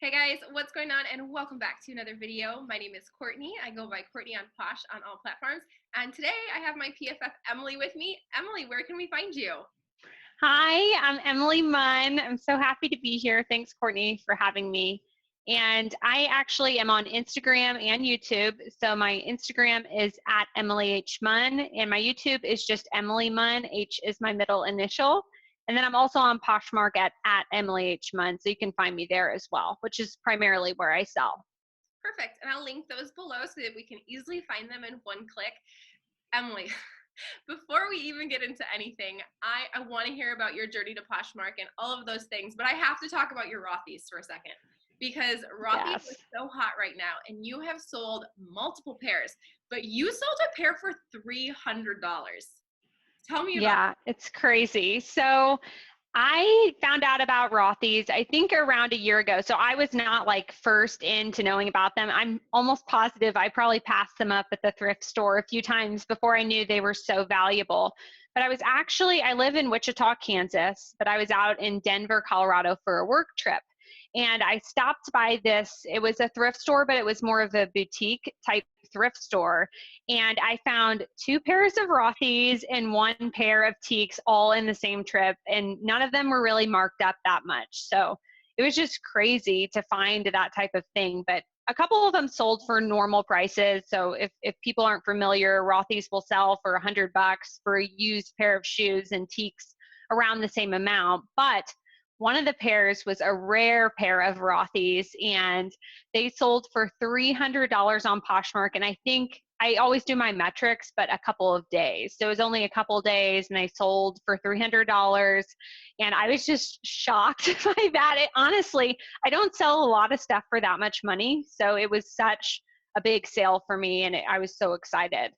Hey guys, what's going on? And welcome back to another video. My name is Courtney. I go by Courtney on Posh on all platforms. And today I have my PFF Emily with me. Emily, where can we find you? Hi, I'm Emily Munn. I'm so happy to be here. Thanks, Courtney, for having me. And I actually am on Instagram and YouTube. So my Instagram is at Emily H. Munn, and my YouTube is just Emily Munn. H is my middle initial. And then I'm also on Poshmark at Emily H. Munn. So you can find me there as well, which is primarily where I sell. Perfect. And I'll link those below so that we can easily find them in one click. Emily, before we even get into anything, I want to hear about your journey to Poshmark and all of those things, but I have to talk about your Rothys for a second because Rothys Yes. is so hot right now and you have sold multiple pairs, but you sold a pair for $300. Tell me about Yeah, it's crazy. So I found out about Rothys, I think around a year ago. So I was not like first into knowing about them. I'm almost positive I probably passed them up at the thrift store a few times before I knew they were so valuable. But I live in Wichita, Kansas, but I was out in Denver, Colorado for a work trip. And I stopped by this, it was a thrift store, but it was more of a boutique type thrift store. And I found two pairs of Rothys and one pair of teaks all in the same trip. And none of them were really marked up that much. So it was just crazy to find that type of thing. But a couple of them sold for normal prices. So if people aren't familiar, Rothys will sell for $100 for a used pair of shoes, and teaks around the same amount. But one of the pairs was a rare pair of Rothys, and they sold for $300 on Poshmark. And I think I always do my metrics, but a couple of days. So it was only a couple of days, and they sold for $300. And I was just shocked by that. Honestly, I don't sell a lot of stuff for that much money. So it was such a big sale for me, and I was so excited.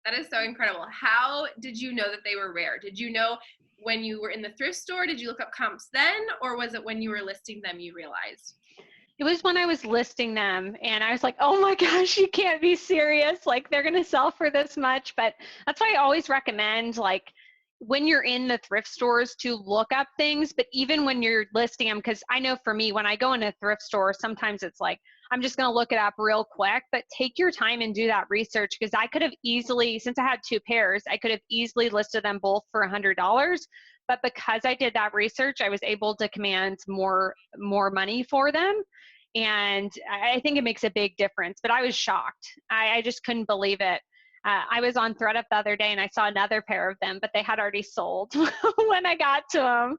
that. Is so incredible. How did you know that they were rare? Did you know when you were in the thrift store? Did you look up comps then, or was it when you were listing them you realized? It was when I was listing them, and I was like, oh my gosh, you can't be serious. Like, they're going to sell for this much. But that's why I always recommend, like, when you're in the thrift stores to look up things, but even when you're listing them, because I know for me, when I go in a thrift store, sometimes it's like, I'm just going to look it up real quick, but take your time and do that research, because I could have easily, since I had two pairs, I could have easily listed them both for $100. But because I did that research, I was able to command more money for them. And I think it makes a big difference. But I was shocked. I just couldn't believe it. I was on ThreadUp the other day and I saw another pair of them, but they had already sold when I got to them.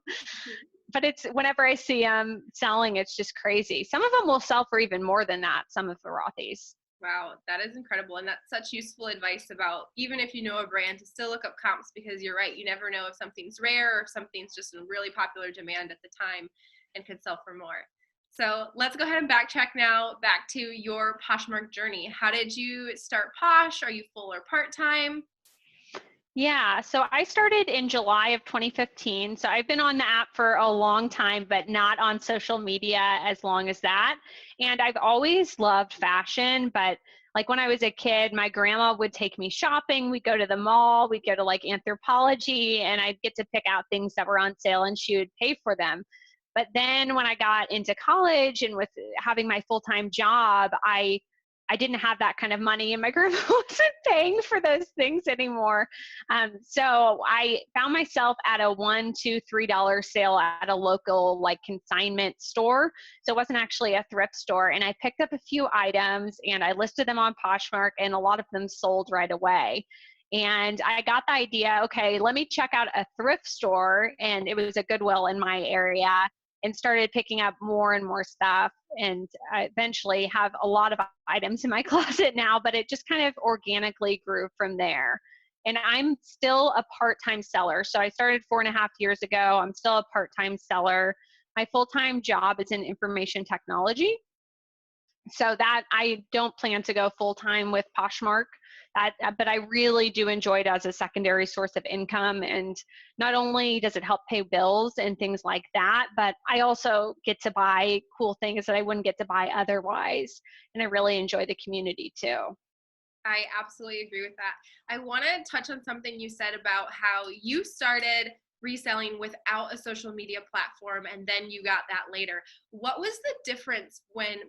But it's whenever I see them selling, it's just crazy. Some of them will sell for even more than that, some of the Rothys. Wow, that is incredible. And that's such useful advice about even if you know a brand to still look up comps, because you're right. You never know if something's rare or if something's just in really popular demand at the time and could sell for more. So let's go ahead and backtrack now back to your Poshmark journey. How did you start Posh? Are you full or part-time? Yeah, so I started in July of 2015. So I've been on the app for a long time, but not on social media as long as that. And I've always loved fashion, but like when I was a kid, my grandma would take me shopping. We'd go to the mall, we'd go to like Anthropologie, and I'd get to pick out things that were on sale and she would pay for them. But then when I got into college and with having my full-time job, I didn't have that kind of money, and my grandma wasn't paying for those things anymore. So I found myself at a $1, $2, $3 sale at a local like consignment store. So it wasn't actually a thrift store. And I picked up a few items and I listed them on Poshmark, and a lot of them sold right away. And I got the idea, okay, let me check out a thrift store. And it was a Goodwill in my area, and started picking up more and more stuff. And I eventually have a lot of items in my closet now, but it just kind of organically grew from there. And I'm still a part-time seller. So I started 4.5 years ago. I'm still a part-time seller. My full-time job is in information technology. So that I don't plan to go full-time with Poshmark, but I really do enjoy it as a secondary source of income. And not only does it help pay bills and things like that, but I also get to buy cool things that I wouldn't get to buy otherwise. And I really enjoy the community too. I absolutely agree with that. I want to touch on something you said about how you started reselling without a social media platform, and then you got that later. What was the difference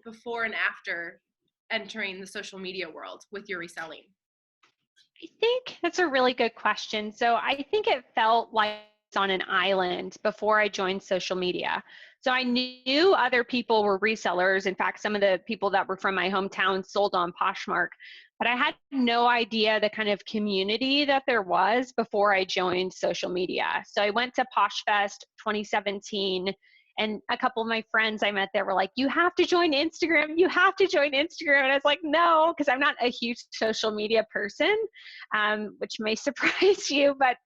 before and after entering the social media world with your reselling? I think that's a really good question. So I think it felt like I was on an island before I joined social media. So I knew other people were resellers. In fact, some of the people that were from my hometown sold on Poshmark, but I had no idea the kind of community that there was before I joined social media. So I went to PoshFest 2017, and a couple of my friends I met there were like, you have to join Instagram. You have to join Instagram. And I was like, no, because I'm not a huge social media person, which may surprise you, but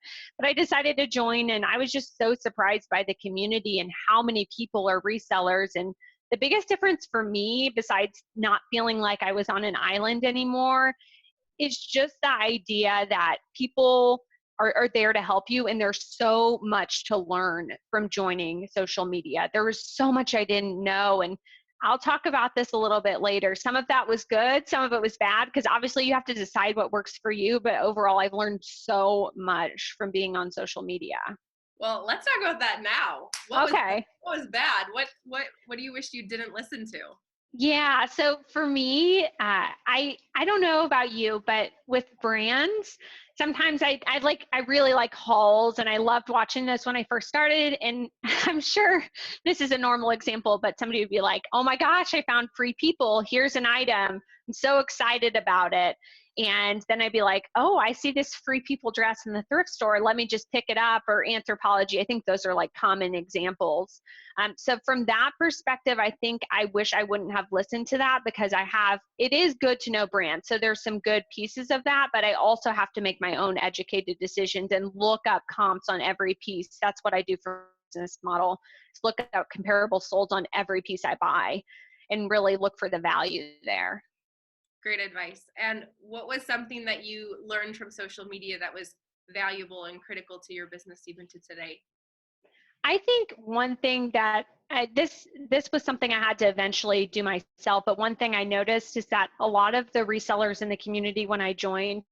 I decided to join, and I was just so surprised by the community and how many people are resellers. And the biggest difference for me, besides not feeling like I was on an island anymore, is just the idea that people are there to help you, and there's so much to learn from joining social media. There was so much I didn't know, and I'll talk about this a little bit later. Some of that was good, some of it was bad, because obviously you have to decide what works for you, but overall I've learned so much from being on social media. Well, let's talk about that now. Okay. What was bad? What do you wish you didn't listen to? Yeah, so for me, I don't know about you, but with brands, sometimes I really like hauls, and I loved watching this when I first started. And I'm sure this is a normal example, but somebody would be like, "Oh my gosh, I found Free People. Here's an item. I'm so excited about it." And then I'd be like, "Oh, I see this Free People dress in the thrift store. Let me just pick it up." Or Anthropologie. I think those are like common examples. So from that perspective, I think I wish I wouldn't have listened to that, because it is good to know brands. So there's some good pieces of that, but I also have to make my own educated decisions and look up comps on every piece. That's what I do for business model, is look at comparable solds on every piece I buy and really look for the value there. Great advice. And what was something that you learned from social media that was valuable and critical to your business even to today? I think one thing that this was something I had to eventually do myself, but one thing I noticed is that a lot of the resellers in the community when I joined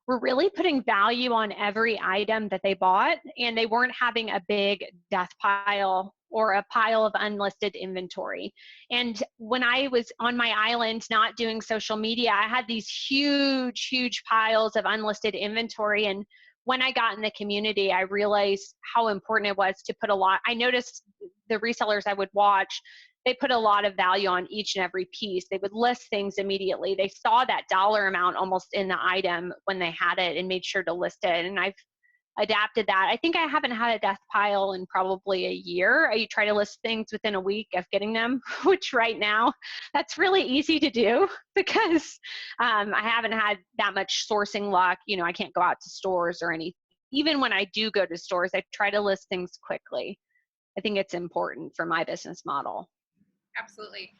were really putting value on every item that they bought, and they weren't having a big death pile or a pile of unlisted inventory. And when I was on my island not doing social media, I had these huge piles of unlisted inventory. And when I got in the community, I realized how important it was to put I noticed the resellers I would watch, they put a lot of value on each and every piece. They would list things immediately. They saw that dollar amount almost in the item when they had it and made sure to list it. And I've adapted that. I think I haven't had a death pile in probably a year. I try to list things within a week of getting them, which right now, that's really easy to do because I haven't had that much sourcing luck. I can't go out to stores or anything. Even when I do go to stores, I try to list things quickly. I think it's important for my business model. Absolutely.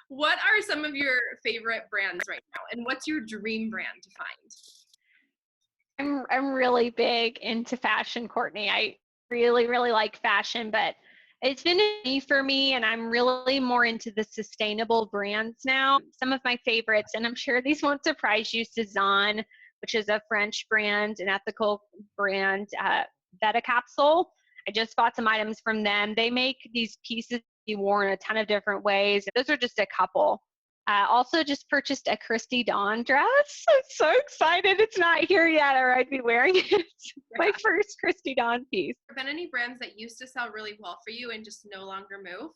What are some of your favorite brands right now, and what's your dream brand to find? I'm really big into fashion, Courtney. I really like fashion, but it's been a journey for me, and I'm really more into the sustainable brands now. Some of my favorites, and I'm sure these won't surprise you, Cezanne, which is a French brand, an ethical brand, Veta Capsule. I just bought some items from them. They make these pieces be worn a ton of different ways. Those are just a couple. Also just purchased a Christy Dawn dress. I'm so excited. It's not here yet, or I'd be wearing it. My first Christy Dawn piece. Have there been any brands that used to sell really well for you and just no longer move?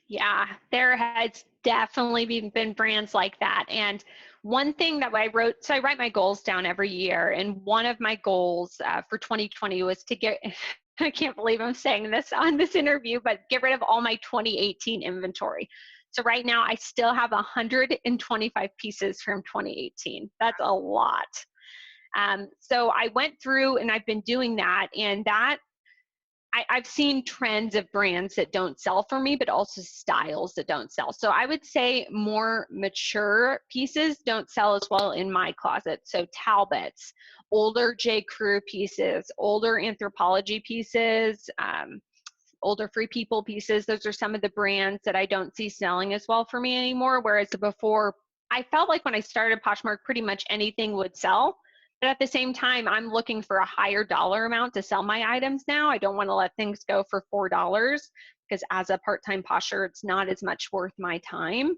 Yeah, there has definitely been brands like that. And one thing that I wrote, so I write my goals down every year. And one of my goals for 2020 was to get, I can't believe I'm saying this on this interview, but get rid of all my 2018 inventory. So right now I still have 125 pieces from 2018. That's a lot. So I went through and I've been doing that, and I've seen trends of brands that don't sell for me, but also styles that don't sell. So I would say more mature pieces don't sell as well in my closet. So Talbots, older J. Crew pieces, older Anthropologie pieces, older Free People pieces. Those are some of the brands that I don't see selling as well for me anymore. Whereas before, I felt like when I started Poshmark, pretty much anything would sell. But at the same time, I'm looking for a higher dollar amount to sell my items now. I don't want to let things go for $4 because as a part-time posher, it's not as much worth my time.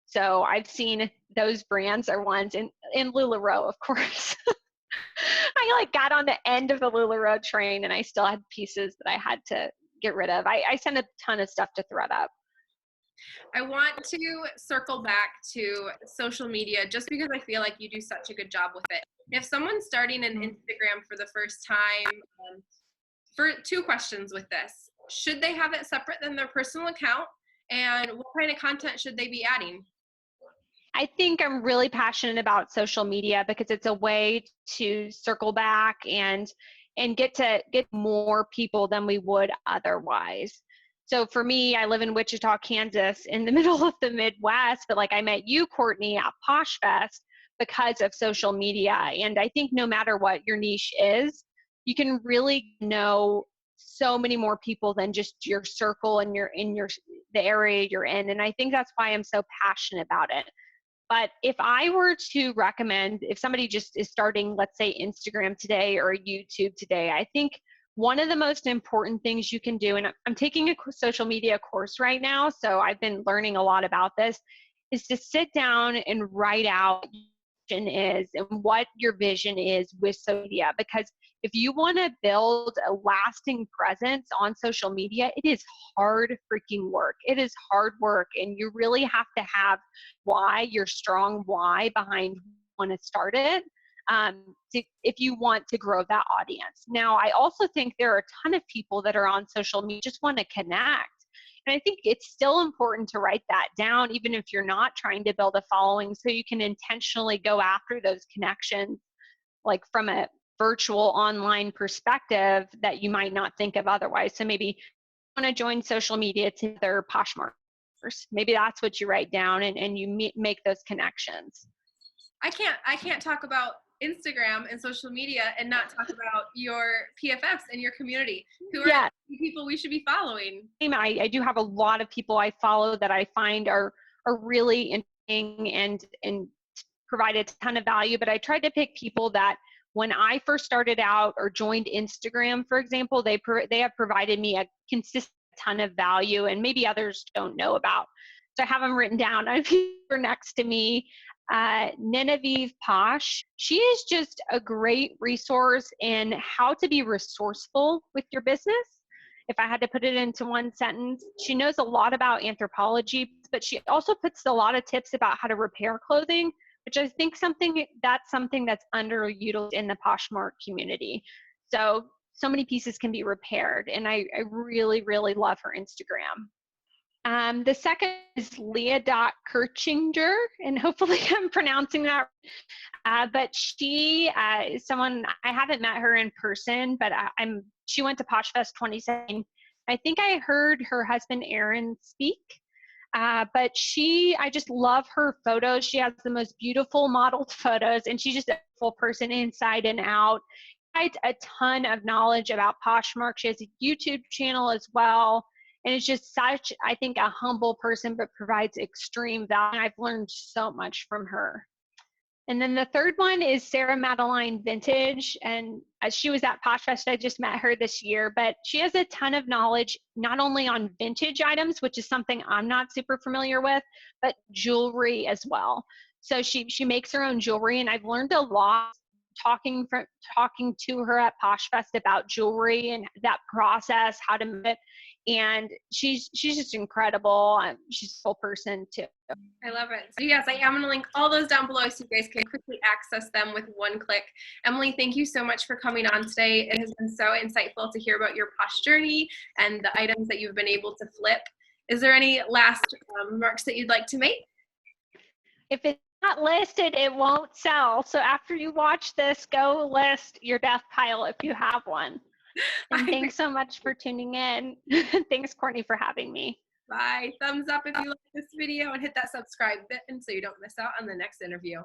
So I've seen those brands are ones in LuLaRoe, of course. I like got on the end of the LuLaRoe train and I still had pieces that I had to get rid of. I sent a ton of stuff to ThredUp. I want to circle back to social media just because I feel like you do such a good job with it. If someone's starting an Instagram for the first time, for 2 questions with this, should they have it separate than their personal account? And what kind of content should they be adding? I think I'm really passionate about social media because it's a way to circle back and get more people than we would otherwise. So for me, I live in Wichita, Kansas, in the middle of the Midwest, but like I met you, Courtney, at PoshFest because of social media. And I think no matter what your niche is, you can really know so many more people than just your circle and the area you're in. And I think that's why I'm so passionate about it. But if I were to recommend, if somebody just is starting, let's say Instagram today or YouTube today, I think one of the most important things you can do, and I'm taking a social media course right now, so I've been learning a lot about this, is to sit down and write out what your vision is and what your vision is with social media. Because if you want to build a lasting presence on social media, it is hard freaking work. It is hard work, and you really have to have your strong why behind want to start it if you want to grow that audience. Now, I also think there are a ton of people that are on social media just want to connect. And I think it's still important to write that down, even if you're not trying to build a following, so you can intentionally go after those connections, like from a virtual online perspective that you might not think of otherwise. So maybe you want to join social media to their Poshmark. Maybe that's what you write down and you make those connections. I can't talk about Instagram and social media and not talk about your PFFs and your community. Who are the people we should be following? I do have a lot of people I follow that I find are really interesting and provide a ton of value, but I tried to pick people that when I first started out or joined Instagram, for example, they have provided me a consistent ton of value and maybe others don't know about. So I have them written down. I have people next to me. Genevieve Posh. She is just a great resource in how to be resourceful with your business. If I had to put it into one sentence, she knows a lot about anthropology, but she also puts a lot of tips about how to repair clothing, which I think that's underutilized in the Poshmark community. So many pieces can be repaired, and I really, really love her Instagram. The second is Leah.Kirchinger, and hopefully I'm pronouncing that. But she is someone, I haven't met her in person, but she went to PoshFest 2017. I think I heard her husband Aaron speak. But I just love her photos. She has the most beautiful modeled photos, and she's just a full person inside and out. A ton of knowledge about Poshmark. She has a YouTube channel as well. And it's just such, I think, a humble person, but provides extreme value. I've learned so much from her. And then the third one is Sarah Madeline Vintage. And as she was at PoshFest, I just met her this year, but she has a ton of knowledge, not only on vintage items, which is something I'm not super familiar with, but jewelry as well. So she makes her own jewelry, and I've learned a lot talking to her at PoshFest about jewelry and that process, how to make it. And she's just incredible. She's a full person too. I love it. So yes, I am going to link all those down below so you guys can quickly access them with one click. Emily, thank you so much for coming on today. It has been so insightful to hear about your Posh journey and the items that you've been able to flip. Is there any last remarks that you'd like to make? If it's not listed, it won't sell. So after you watch this, go list your death pile if you have one. And thanks so much for tuning in. Thanks, Courtney, for having me. Bye. Thumbs up if you like this video and hit that subscribe button so you don't miss out on the next interview.